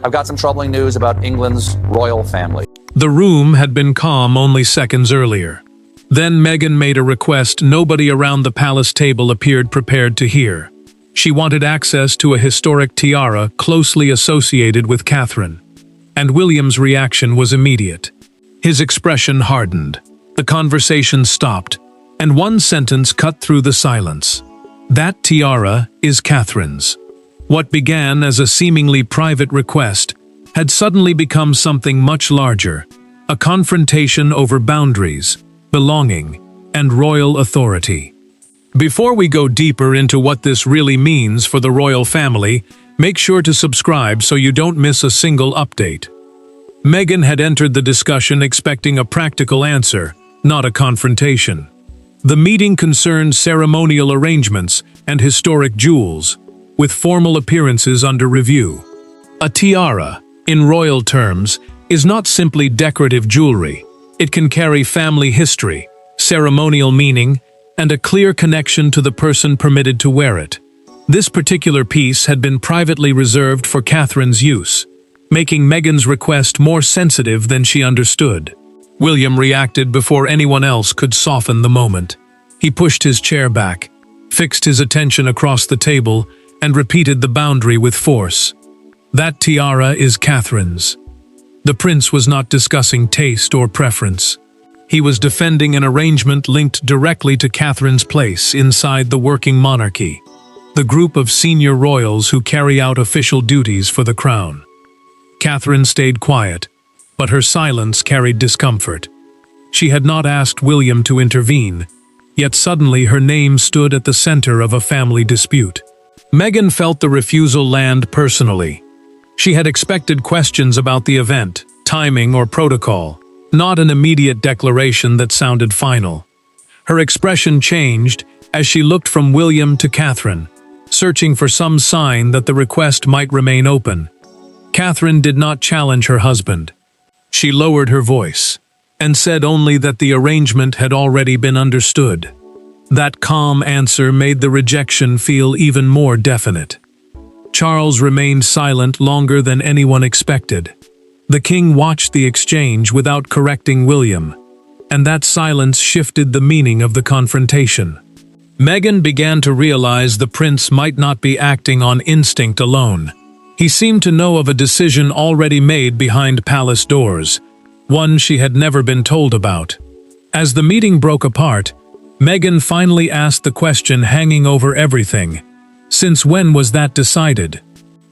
I've got some troubling news about England's royal family. The room had been calm only seconds earlier. Then Meghan made a request nobody around the palace table appeared prepared to hear. She wanted access to a historic tiara closely associated with Catherine. And William's reaction was immediate. His expression hardened. The conversation stopped, and one sentence cut through the silence. That tiara is Catherine's. What began as a seemingly private request had suddenly become something much larger, a confrontation over boundaries, belonging, and royal authority. Before we go deeper into what this really means for the royal family, make sure to subscribe so you don't miss a single update. Meghan had entered the discussion expecting a practical answer, not a confrontation. The meeting concerned ceremonial arrangements and historic jewels, with formal appearances under review. A tiara, in royal terms, is not simply decorative jewelry. It can carry family history, ceremonial meaning, and a clear connection to the person permitted to wear it. This particular piece had been privately reserved for Catherine's use, making Meghan's request more sensitive than she understood. William reacted before anyone else could soften the moment. He pushed his chair back, fixed his attention across the table, and repeated the boundary with force. That tiara is Catherine's. The prince was not discussing taste or preference. He was defending an arrangement linked directly to Catherine's place inside the working monarchy, the group of senior royals who carry out official duties for the crown. Catherine stayed quiet, but her silence carried discomfort. She had not asked William to intervene, yet suddenly her name stood at the center of a family dispute. Meghan felt the refusal land personally. She had expected questions about the event, timing, or protocol, not an immediate declaration that sounded final. Her expression changed as she looked from William to Catherine, searching for some sign that the request might remain open. Catherine did not challenge her husband. She lowered her voice and said only that the arrangement had already been understood. That calm answer made the rejection feel even more definite. Charles remained silent longer than anyone expected. The king watched the exchange without correcting William, and that silence shifted the meaning of the confrontation. Meghan began to realize the prince might not be acting on instinct alone. He seemed to know of a decision already made behind palace doors, one she had never been told about. As the meeting broke apart, Meghan finally asked the question hanging over everything. Since when was that decided?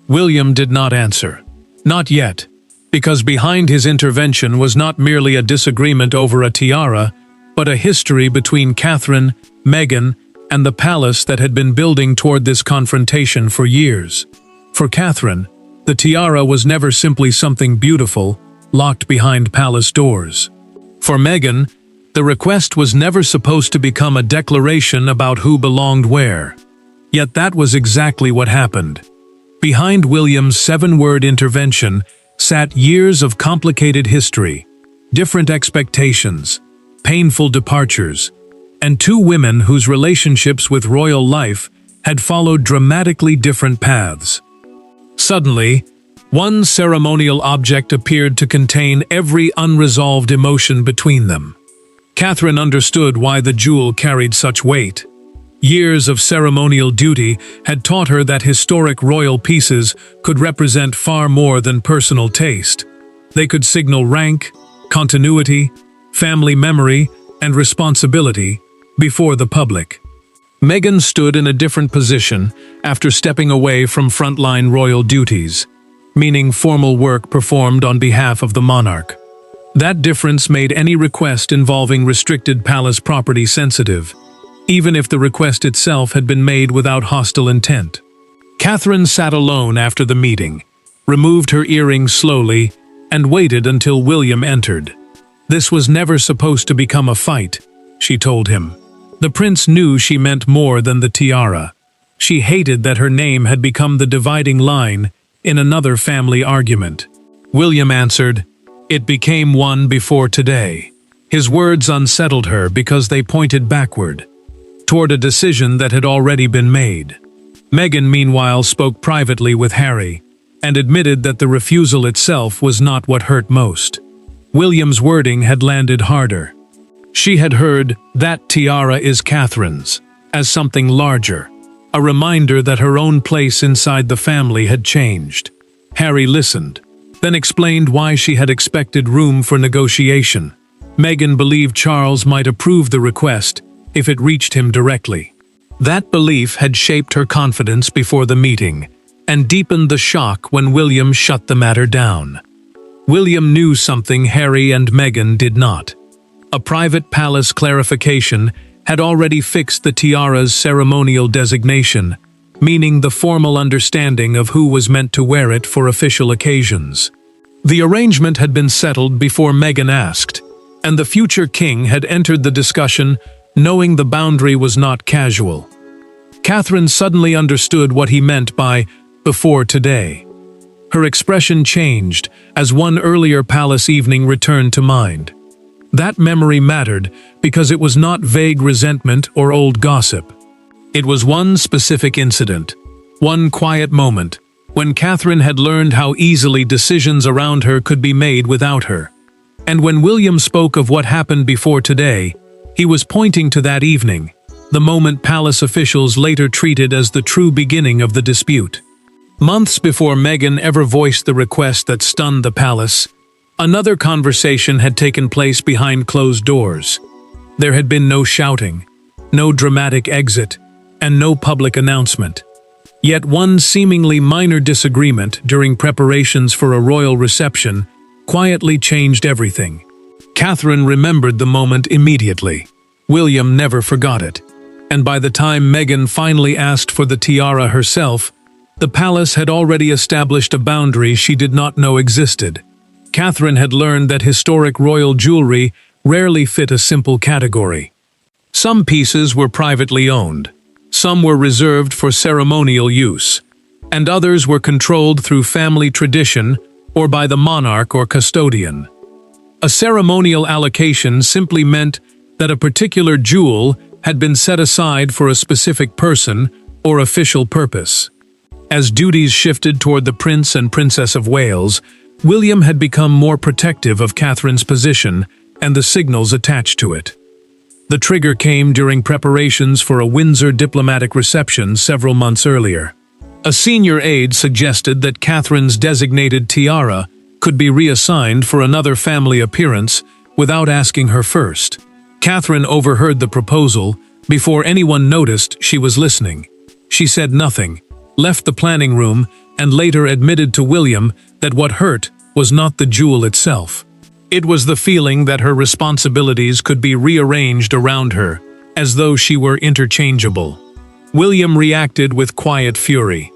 William did not answer. Not yet, because behind his intervention was not merely a disagreement over a tiara, but a history between Catherine, Meghan, and the palace that had been building toward this confrontation for years. For Catherine, the tiara was never simply something beautiful, locked behind palace doors. For Meghan, the request was never supposed to become a declaration about who belonged where. Yet that was exactly what happened. Behind William's 7-word intervention sat years of complicated history, different expectations, painful departures, and 2 women whose relationships with royal life had followed dramatically different paths. Suddenly, one ceremonial object appeared to contain every unresolved emotion between them. Catherine understood why the jewel carried such weight. Years of ceremonial duty had taught her that historic royal pieces could represent far more than personal taste. They could signal rank, continuity, family memory, and responsibility before the public. Meghan stood in a different position after stepping away from frontline royal duties, meaning formal work performed on behalf of the monarch. That difference made any request involving restricted palace property sensitive, even if the request itself had been made without hostile intent. Catherine sat alone after the meeting, removed her earrings slowly, and waited until William entered. This was never supposed to become a fight, she told him. The prince knew she meant more than the tiara. She hated that her name had become the dividing line in another family argument. William answered, "It became one before today." His words unsettled her because they pointed backward, toward a decision that had already been made. Meghan, meanwhile, spoke privately with Harry, and admitted that the refusal itself was not what hurt most. William's wording had landed harder. She had heard, "That tiara is Catherine's," as something larger, a reminder that her own place inside the family had changed. Harry listened, then explained why she had expected room for negotiation. Meghan believed Charles might approve the request if it reached him directly. That belief had shaped her confidence before the meeting, and deepened the shock when William shut the matter down. William knew something Harry and Meghan did not. A private palace clarification had already fixed the tiara's ceremonial designation, meaning the formal understanding of who was meant to wear it for official occasions. The arrangement had been settled before Meghan asked, and the future king had entered the discussion knowing the boundary was not casual. Catherine suddenly understood what he meant by "before today." Her expression changed as one earlier palace evening returned to mind. That memory mattered because it was not vague resentment or old gossip. It was one specific incident, one quiet moment, when Catherine had learned how easily decisions around her could be made without her. And when William spoke of what happened before today, he was pointing to that evening, the moment palace officials later treated as the true beginning of the dispute. Months before Meghan ever voiced the request that stunned the palace, another conversation had taken place behind closed doors. There had been no shouting, no dramatic exit, and no public announcement. Yet one seemingly minor disagreement during preparations for a royal reception quietly changed everything. Catherine remembered the moment immediately. William never forgot it. And by the time Meghan finally asked for the tiara herself, the palace had already established a boundary she did not know existed. Catherine had learned that historic royal jewelry rarely fit a simple category. Some pieces were privately owned, some were reserved for ceremonial use, and others were controlled through family tradition or by the monarch or custodian. A ceremonial allocation simply meant that a particular jewel had been set aside for a specific person or official purpose. As duties shifted toward the Prince and Princess of Wales, William had become more protective of Catherine's position and the signals attached to it. The trigger came during preparations for a Windsor diplomatic reception several months earlier. A senior aide suggested that Catherine's designated tiara could be reassigned for another family appearance without asking her first. Catherine overheard the proposal before anyone noticed she was listening. She said nothing, left the planning room, and later admitted to William that what hurt was not the jewel itself. It was the feeling that her responsibilities could be rearranged around her, as though she were interchangeable. William reacted with quiet fury.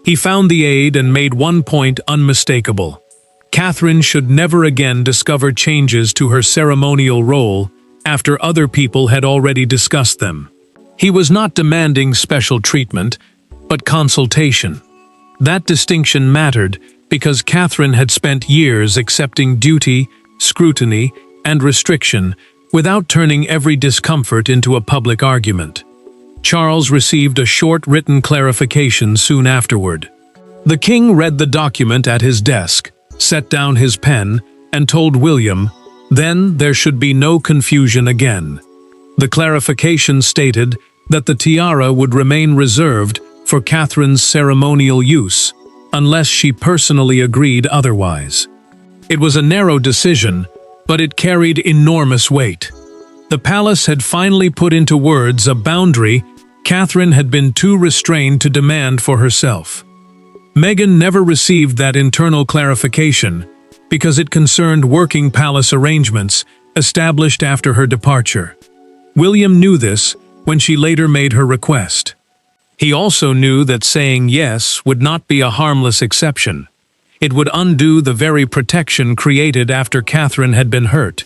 He found the aide and made one point unmistakable. Catherine should never again discover changes to her ceremonial role after other people had already discussed them. He was not demanding special treatment, but consultation. That distinction mattered because Catherine had spent years accepting duty, scrutiny, and restriction without turning every discomfort into a public argument. Charles received a short written clarification soon afterward. The king read the document at his desk, set down his pen, and told William, then there should be no confusion again. The clarification stated that the tiara would remain reserved for Catherine's ceremonial use, unless she personally agreed otherwise. It was a narrow decision, but it carried enormous weight. The palace had finally put into words a boundary Catherine had been too restrained to demand for herself. Meghan never received that internal clarification because it concerned working palace arrangements established after her departure. William knew this when she later made her request. He also knew that saying yes would not be a harmless exception. It would undo the very protection created after Catherine had been hurt.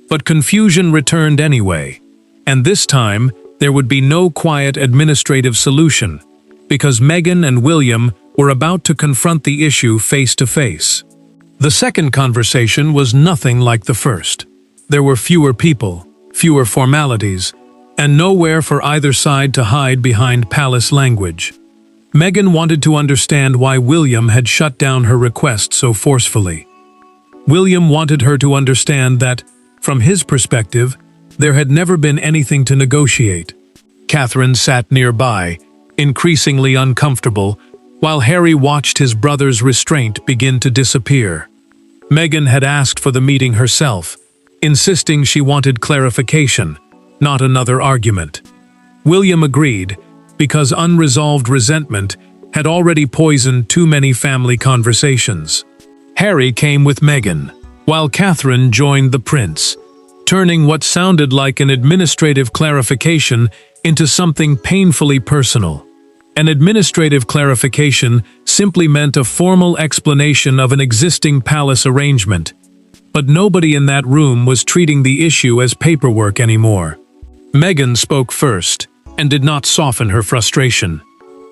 But confusion returned anyway, and this time there would be no quiet administrative solution, because Meghan and William were about to confront the issue face to face. The second conversation was nothing like the first. There were fewer people, fewer formalities, and nowhere for either side to hide behind palace language. Meghan wanted to understand why William had shut down her request so forcefully. William wanted her to understand that, from his perspective, there had never been anything to negotiate. Catherine sat nearby, increasingly uncomfortable, while Harry watched his brother's restraint begin to disappear. Meghan had asked for the meeting herself, insisting she wanted clarification, not another argument. William agreed, because unresolved resentment had already poisoned too many family conversations. Harry came with Meghan, while Catherine joined the prince, turning what sounded like an administrative clarification into something painfully personal. An administrative clarification simply meant a formal explanation of an existing palace arrangement, but nobody in that room was treating the issue as paperwork anymore. Meghan spoke first, and did not soften her frustration.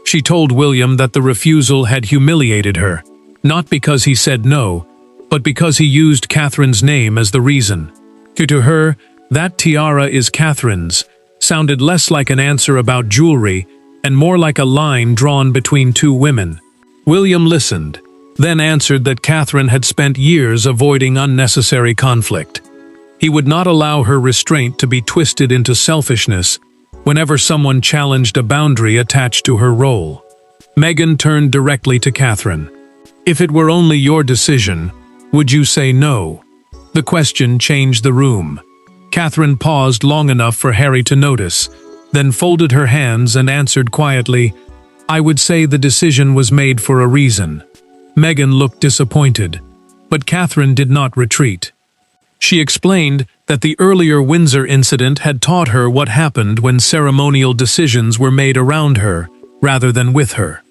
She told William that the refusal had humiliated her, not because he said no, but because he used Catherine's name as the reason. To her, "That tiara is Catherine's," sounded less like an answer about jewelry and more like a line drawn between two women. William listened, then answered that Catherine had spent years avoiding unnecessary conflict. He would not allow her restraint to be twisted into selfishness whenever someone challenged a boundary attached to her role. Meghan turned directly to Catherine. "If it were only your decision, would you say no?" The question changed the room. Catherine paused long enough for Harry to notice, then folded her hands and answered quietly, "I would say the decision was made for a reason." Meghan looked disappointed, but Catherine did not retreat. She explained that the earlier Windsor incident had taught her what happened when ceremonial decisions were made around her, rather than with her.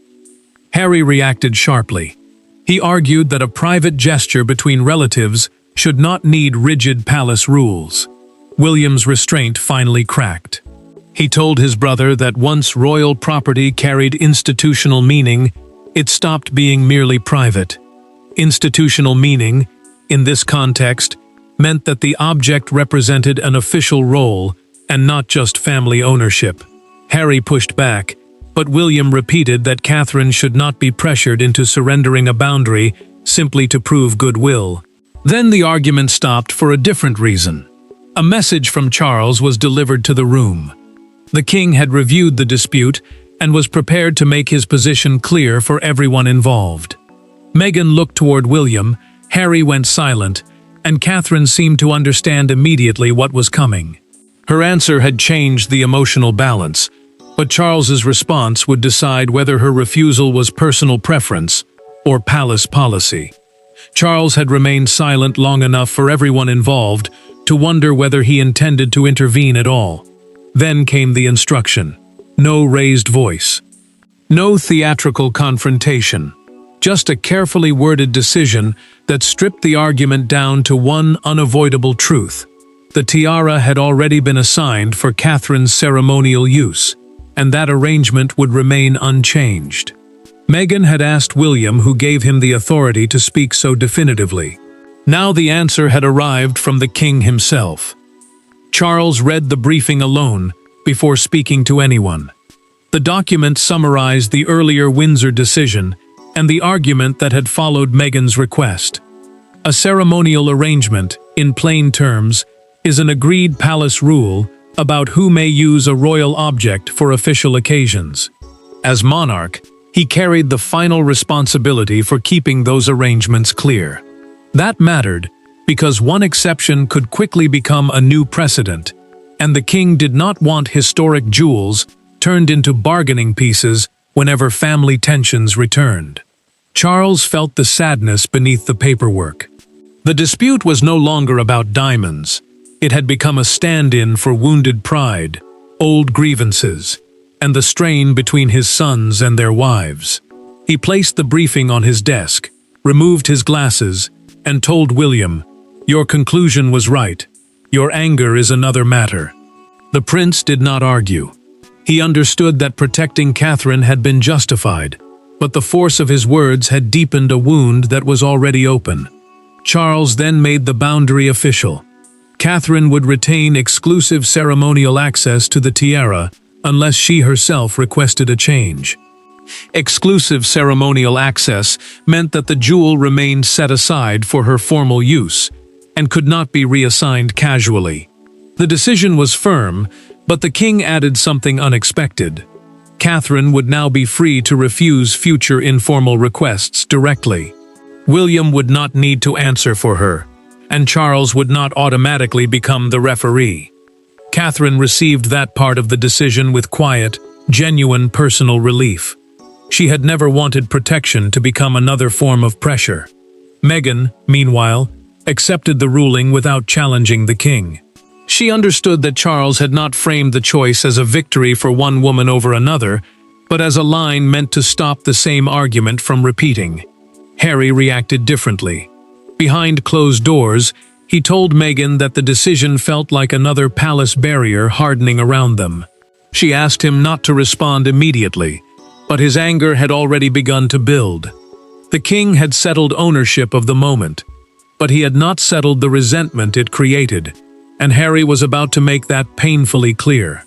Harry reacted sharply. He argued that a private gesture between relatives should not need rigid palace rules. William's restraint finally cracked. He told his brother that once royal property carried institutional meaning, it stopped being merely private. Institutional meaning, in this context, meant that the object represented an official role and not just family ownership. Harry pushed back, but William repeated that Catherine should not be pressured into surrendering a boundary simply to prove goodwill. Then the argument stopped for a different reason. A message from Charles was delivered to the room. The king had reviewed the dispute and was prepared to make his position clear for everyone involved. Meghan looked toward William, Harry went silent, and Catherine seemed to understand immediately what was coming. Her answer had changed the emotional balance, but Charles's response would decide whether her refusal was personal preference or palace policy. Charles had remained silent long enough for everyone involved to wonder whether he intended to intervene at all. Then came the instruction. No raised voice. No theatrical confrontation. Just a carefully worded decision that stripped the argument down to one unavoidable truth. The tiara had already been assigned for Catherine's ceremonial use, and that arrangement would remain unchanged. Meghan had asked William who gave him the authority to speak so definitively. Now the answer had arrived from the king himself. Charles read the briefing alone before speaking to anyone. The document summarized the earlier Windsor decision and the argument that had followed Meghan's request. A ceremonial arrangement, in plain terms, is an agreed palace rule about who may use a royal object for official occasions. As monarch, he carried the final responsibility for keeping those arrangements clear. That mattered because one exception could quickly become a new precedent, and the king did not want historic jewels turned into bargaining pieces whenever family tensions returned. Charles felt the sadness beneath the paperwork. The dispute was no longer about diamonds. It had become a stand-in for wounded pride, old grievances, and the strain between his sons and their wives. He placed the briefing on his desk, removed his glasses, and told William, "Your conclusion was right. Your anger is another matter." The prince did not argue. He understood that protecting Catherine had been justified, but the force of his words had deepened a wound that was already open. Charles then made the boundary official. Catherine would retain exclusive ceremonial access to the tiara unless she herself requested a change. Exclusive ceremonial access meant that the jewel remained set aside for her formal use and could not be reassigned casually. The decision was firm, but the king added something unexpected. Catherine would now be free to refuse future informal requests directly. William would not need to answer for her, and Charles would not automatically become the referee. Catherine received that part of the decision with quiet, genuine personal relief. She had never wanted protection to become another form of pressure. Meghan, meanwhile, accepted the ruling without challenging the king. She understood that Charles had not framed the choice as a victory for one woman over another, but as a line meant to stop the same argument from repeating. Harry reacted differently. Behind closed doors, he told Meghan that the decision felt like another palace barrier hardening around them. She asked him not to respond immediately, but his anger had already begun to build. The king had settled ownership of the moment, but he had not settled the resentment it created, and Harry was about to make that painfully clear.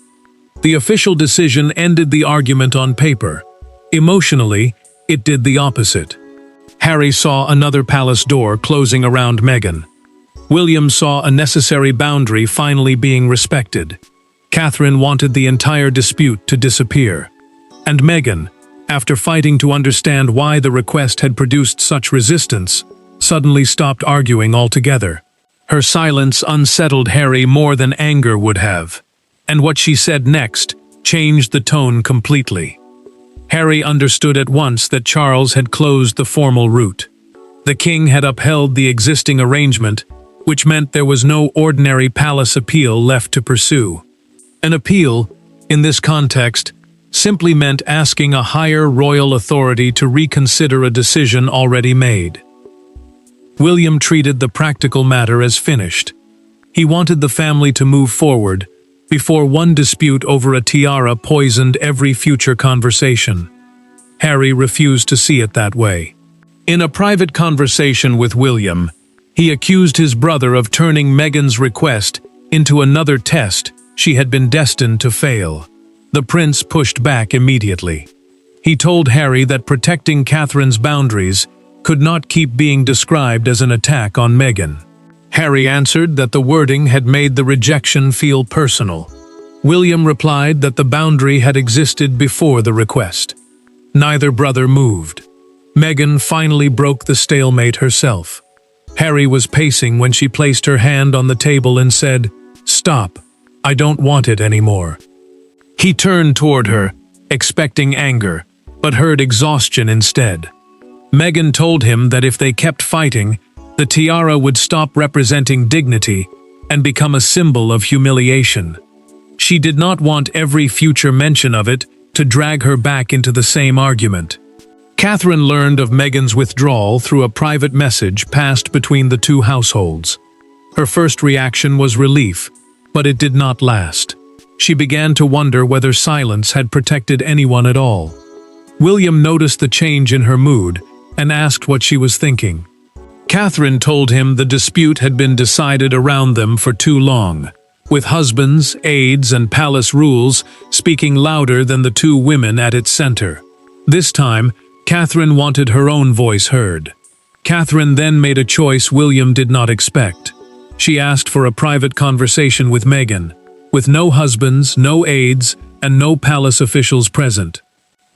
The official decision ended the argument on paper. Emotionally, it did the opposite. Harry saw another palace door closing around Meghan. William saw a necessary boundary finally being respected. Catherine wanted the entire dispute to disappear. And Meghan, after fighting to understand why the request had produced such resistance, suddenly stopped arguing altogether. Her silence unsettled Harry more than anger would have, and what she said next changed the tone completely. Harry understood at once that Charles had closed the formal route. The king had upheld the existing arrangement, which meant there was no ordinary palace appeal left to pursue. An appeal, in this context, simply meant asking a higher royal authority to reconsider a decision already made. William treated the practical matter as finished. He wanted the family to move forward before one dispute over a tiara poisoned every future conversation. Harry refused to see it that way. In a private conversation with William, he accused his brother of turning Meghan's request into another test she had been destined to fail. The prince pushed back immediately. He told Harry that protecting Catherine's boundaries could not keep being described as an attack on Meghan. Harry answered that the wording had made the rejection feel personal. William replied that the boundary had existed before the request. Neither brother moved. Meghan finally broke the stalemate herself. Harry was pacing when she placed her hand on the table and said, "Stop, I don't want it anymore." He turned toward her, expecting anger, but heard exhaustion instead. Meghan told him that if they kept fighting, the tiara would stop representing dignity and become a symbol of humiliation. She did not want every future mention of it to drag her back into the same argument. Catherine learned of Meghan's withdrawal through a private message passed between the two households. Her first reaction was relief, but it did not last. She began to wonder whether silence had protected anyone at all. William noticed the change in her mood and asked what she was thinking. Catherine told him the dispute had been decided around them for too long, with husbands, aides, and palace rules speaking louder than the two women at its center. This time, Catherine wanted her own voice heard. Catherine then made a choice William did not expect. She asked for a private conversation with Meghan, with no husbands, no aides, and no palace officials present.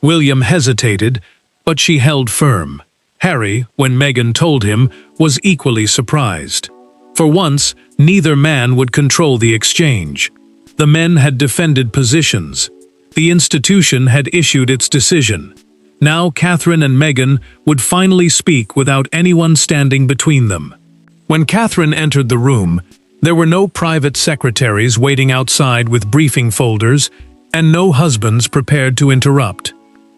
William hesitated, but she held firm. Harry, when Meghan told him, was equally surprised. For once, neither man would control the exchange. The men had defended positions. The institution had issued its decision. Now Catherine and Meghan would finally speak without anyone standing between them. When Catherine entered the room, there were no private secretaries waiting outside with briefing folders, and no husbands prepared to interrupt.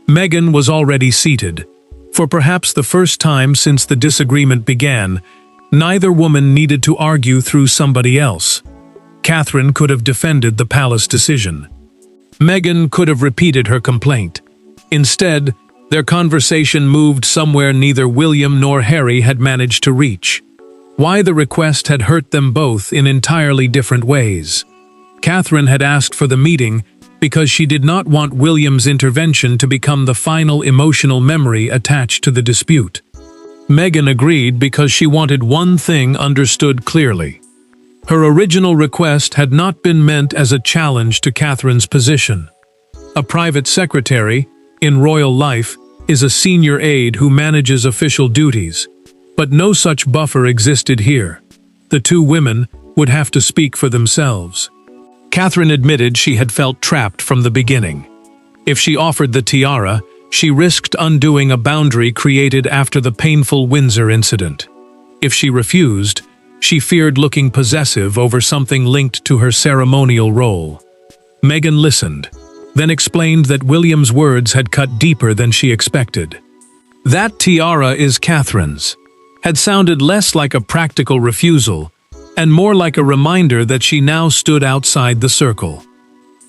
Meghan was already seated. For perhaps the first time since the disagreement began, neither woman needed to argue through somebody else. Catherine could have defended the palace decision. Meghan could have repeated her complaint. Instead, their conversation moved somewhere neither William nor Harry had managed to reach. Why the request had hurt them both in entirely different ways. Catherine had asked for the meeting because she did not want William's intervention to become the final emotional memory attached to the dispute. Meghan agreed because she wanted one thing understood clearly. Her original request had not been meant as a challenge to Catherine's position. A private secretary, in royal life, is a senior aide who manages official duties, but no such buffer existed here. The two women would have to speak for themselves. Catherine admitted she had felt trapped from the beginning. If she offered the tiara, she risked undoing a boundary created after the painful Windsor incident. If she refused, she feared looking possessive over something linked to her ceremonial role. Meghan listened, then explained that William's words had cut deeper than she expected. "That tiara is Catherine's," had sounded less like a practical refusal and more like a reminder that she now stood outside the circle.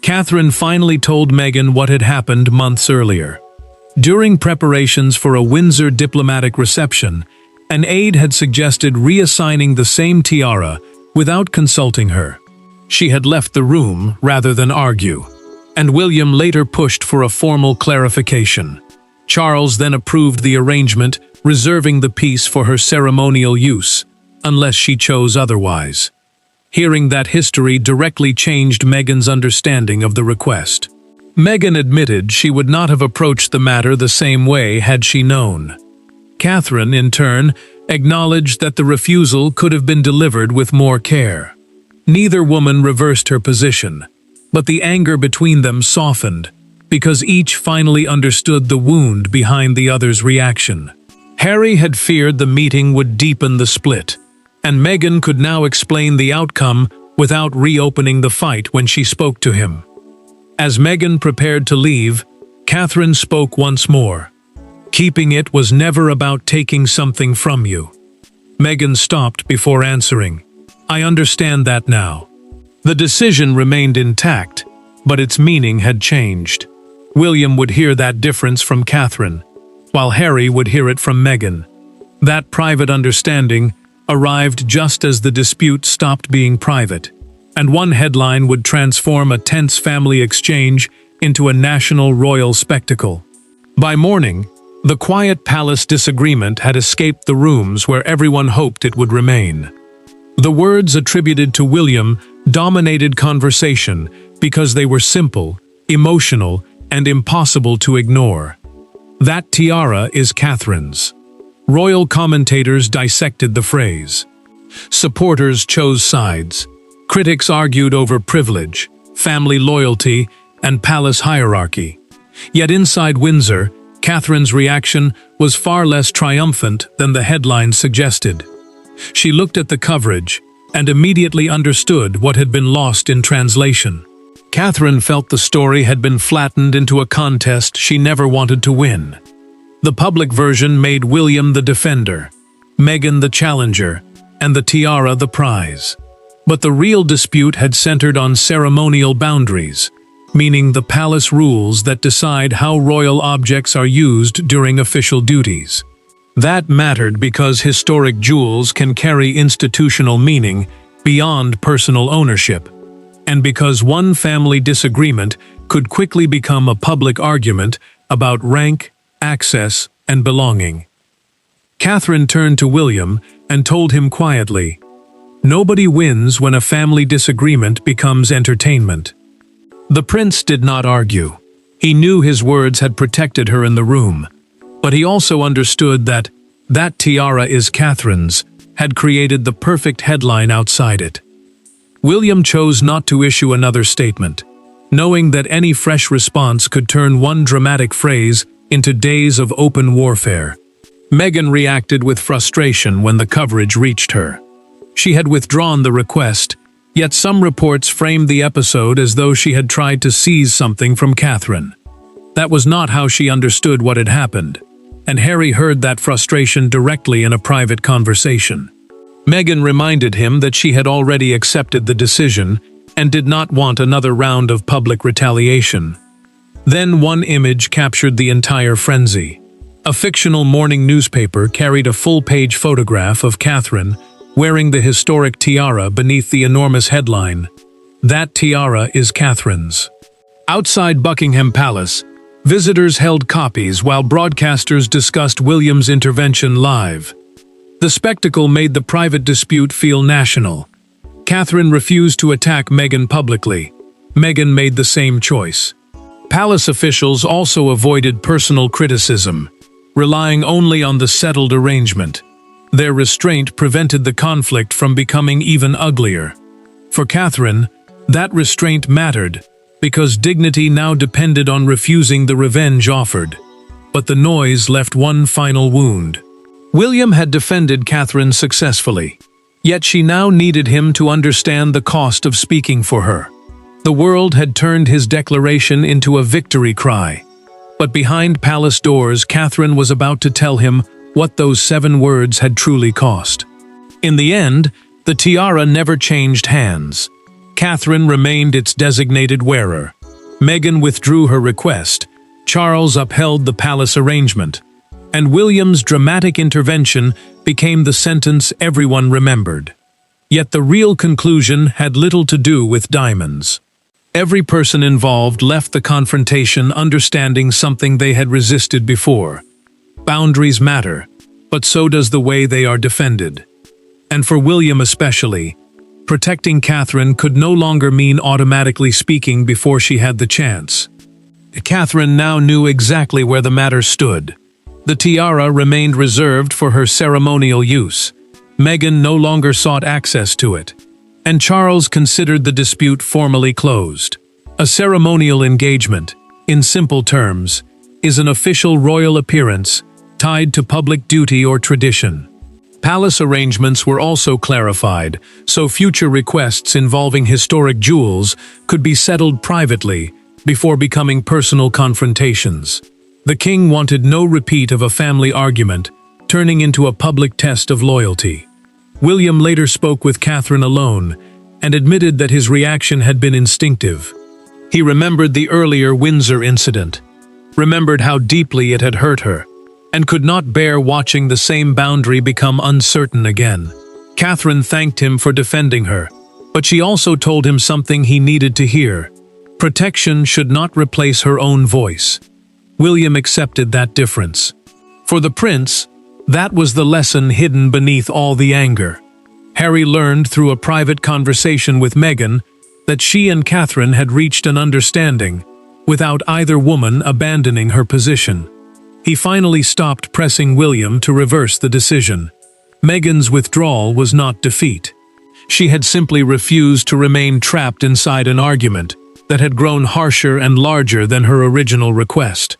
Catherine finally told Meghan what had happened months earlier. During preparations for a Windsor diplomatic reception, an aide had suggested reassigning the same tiara without consulting her. She had left the room rather than argue, and William later pushed for a formal clarification. Charles then approved the arrangement, reserving the piece for her ceremonial use, unless she chose otherwise. Hearing that history directly changed Meghan's understanding of the request. Meghan admitted she would not have approached the matter the same way had she known. Catherine, in turn, acknowledged that the refusal could have been delivered with more care. Neither woman reversed her position, but the anger between them softened, because each finally understood the wound behind the other's reaction. Harry had feared the meeting would deepen the split, and Meghan could now explain the outcome without reopening the fight when she spoke to him. As Meghan prepared to leave, Catherine spoke once more. "Keeping it was never about taking something from you." Meghan stopped before answering. "I understand that now." The decision remained intact, but its meaning had changed. William would hear that difference from Catherine, while Harry would hear it from Meghan. That private understanding arrived just as the dispute stopped being private, and one headline would transform a tense family exchange into a national royal spectacle. By morning, the quiet palace disagreement had escaped the rooms where everyone hoped it would remain. The words attributed to William dominated conversation because they were simple, emotional, and impossible to ignore. "That tiara is Catherine's." Royal commentators dissected the phrase. Supporters chose sides. Critics argued over privilege, family loyalty, and palace hierarchy. Yet inside Windsor, Catherine's reaction was far less triumphant than the headline suggested. She looked at the coverage and immediately understood what had been lost in translation. Catherine felt the story had been flattened into a contest she never wanted to win. The public version made William the defender, Meghan the challenger, and the tiara the prize. But the real dispute had centered on ceremonial boundaries, meaning the palace rules that decide how royal objects are used during official duties. That mattered because historic jewels can carry institutional meaning beyond personal ownership, and because one family disagreement could quickly become a public argument about rank, access, and belonging. Catherine turned to William and told him quietly, "Nobody wins when a family disagreement becomes entertainment." The prince did not argue. He knew his words had protected her in the room, but he also understood that "that tiara is Catherine's" had created the perfect headline outside it. William chose not to issue another statement, knowing that any fresh response could turn one dramatic phrase into days of open warfare. Meghan reacted with frustration when the coverage reached her. She had withdrawn the request, yet some reports framed the episode as though she had tried to seize something from Catherine. That was not how she understood what had happened, and Harry heard that frustration directly in a private conversation. Meghan reminded him that she had already accepted the decision and did not want another round of public retaliation. Then one image captured the entire frenzy. A fictional morning newspaper carried a full-page photograph of Catherine wearing the historic tiara beneath the enormous headline, "That tiara is Catherine's." Outside Buckingham Palace, visitors held copies while broadcasters discussed William's intervention live. The spectacle made the private dispute feel national. Catherine refused to attack Meghan publicly. Meghan made the same choice. Palace officials also avoided personal criticism, relying only on the settled arrangement. Their restraint prevented the conflict from becoming even uglier. For Catherine, that restraint mattered, because dignity now depended on refusing the revenge offered. But the noise left one final wound. William had defended Catherine successfully, yet she now needed him to understand the cost of speaking for her. The world had turned his declaration into a victory cry. But behind palace doors, Catherine was about to tell him what those 7 words had truly cost. In the end, the tiara never changed hands. Catherine remained its designated wearer. Meghan withdrew her request. Charles upheld the palace arrangement. And William's dramatic intervention became the sentence everyone remembered. Yet the real conclusion had little to do with diamonds. Every person involved left the confrontation understanding something they had resisted before. Boundaries matter, but so does the way they are defended. And for William especially, protecting Catherine could no longer mean automatically speaking before she had the chance. Catherine now knew exactly where the matter stood. The tiara remained reserved for her ceremonial use. Meghan no longer sought access to it. And Charles considered the dispute formally closed. A ceremonial engagement, in simple terms, is an official royal appearance tied to public duty or tradition. Palace arrangements were also clarified, so future requests involving historic jewels could be settled privately before becoming personal confrontations. The king wanted no repeat of a family argument, turning into a public test of loyalty. William later spoke with Catherine alone and admitted that his reaction had been instinctive. He remembered the earlier Windsor incident, remembered how deeply it had hurt her, and could not bear watching the same boundary become uncertain again. Catherine thanked him for defending her, but she also told him something he needed to hear. Protection should not replace her own voice. William accepted that difference. For the prince, that was the lesson hidden beneath all the anger. Harry learned through a private conversation with Meghan that she and Catherine had reached an understanding, without either woman abandoning her position. He finally stopped pressing William to reverse the decision. Meghan's withdrawal was not defeat. She had simply refused to remain trapped inside an argument that had grown harsher and larger than her original request.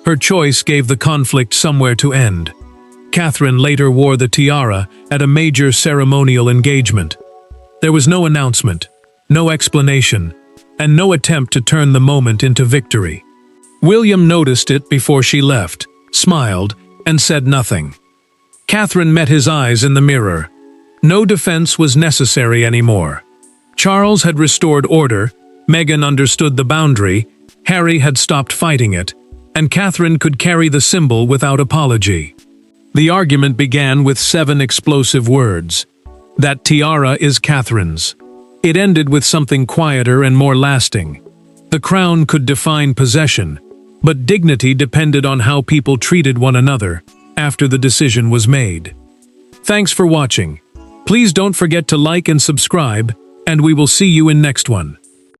Her choice gave the conflict somewhere to end. Catherine later wore the tiara at a major ceremonial engagement. There was no announcement, no explanation, and no attempt to turn the moment into victory. William noticed it before she left, smiled, and said nothing. Catherine met his eyes in the mirror. No defense was necessary anymore. Charles had restored order, Meghan understood the boundary, Harry had stopped fighting it, and Catherine could carry the symbol without apology. The argument began with 7 explosive words. That tiara is Catherine's. It ended with something quieter and more lasting. The crown could define possession, but dignity depended on how people treated one another after the decision was made. Thanks for watching. Please don't forget to like and subscribe, and we will see you in next one.